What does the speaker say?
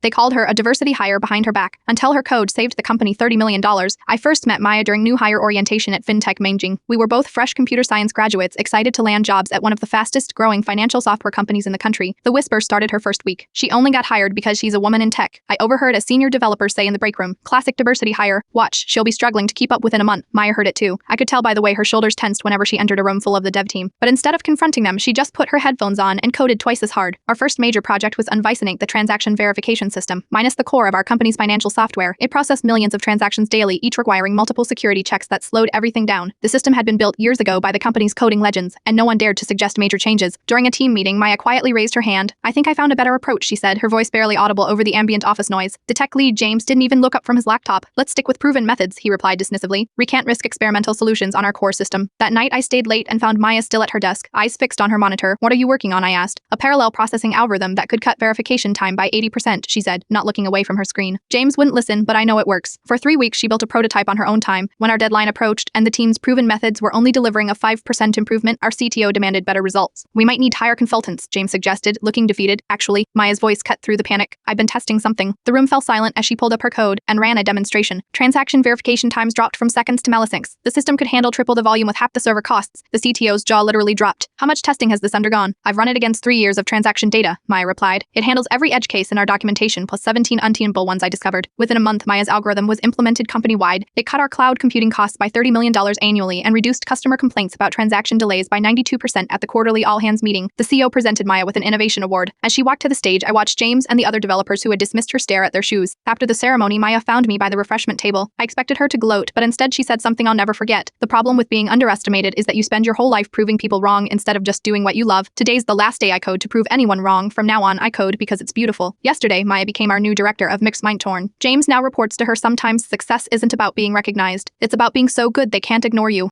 They called her a diversity hire behind her back, until her code saved the company $30 million. I first met Maya during new hire orientation at FinTech Manjing. We were both fresh computer science graduates excited to land jobs at one of the fastest growing financial software companies in the country. The whisper started her first week. She only got hired because she's a woman in tech. I overheard a senior developer say in the break room, classic diversity hire. Watch, she'll be struggling to keep up within a month. Maya heard it too. I could tell by the way her shoulders tensed whenever she entered a room full of the dev team. But instead of confronting them, she just put her headphones on and coded twice as hard. Our first major project was Unvicinate, the transaction verification system. Minus the core of our company's financial software, it processed millions of transactions daily, each requiring multiple security checks that slowed everything down. The system had been built years ago by the company's coding legends, and no one dared to suggest major changes. During a team meeting, Maya quietly raised her hand. I think I found a better approach, she said, her voice barely audible over the ambient office noise. The tech lead, James, didn't even look up from his laptop. Let's stick with proven methods, he replied dismissively. We can't risk experimental solutions on our core system. That night, I stayed late and found Maya still at her desk, eyes fixed on her monitor. What are you working on, I asked. A parallel processing algorithm that could cut verification time by 80%, she said, not looking away from her screen. James wouldn't listen, but I know it works. For 3 weeks, she built a prototype on her own time. When our deadline approached and the team's proven methods were only delivering a 5% improvement, our CTO demanded better results. We might need to hire consultants, James suggested, looking defeated. Actually, Maya's voice cut through the panic. I've been testing something. The room fell silent as she pulled up her code and ran a demonstration. Transaction verification times dropped from seconds to milliseconds. The system could handle triple the volume with half the server costs. The CTO's jaw literally dropped. How much testing has this undergone? I've run it against 3 years of transaction data, Maya replied. It handles every edge case in our documentation plus 17 untenable ones I discovered. Within a month, Maya's algorithm was implemented company-wide. It cut our cloud computing costs by $30 million annually and reduced customer complaints about transaction delays by 92% at the quarterly all-hands meeting. The CEO presented Maya with an innovation award. As she walked to the stage, I watched James and the other developers who had dismissed her stare at their shoes. After the ceremony, Maya found me by the refreshment table. I expected her to gloat, but instead she said something I'll never forget. The problem with being underestimated is that you spend your whole life proving people wrong instead of just doing what you love. Today's the last day I code to prove anyone wrong. From now on, I code because it's beautiful. Yesterday, Maya became our new director of Mixed Mind Torn. James now reports to her sometimes success isn't about being recognized. It's about being so good they can't ignore you.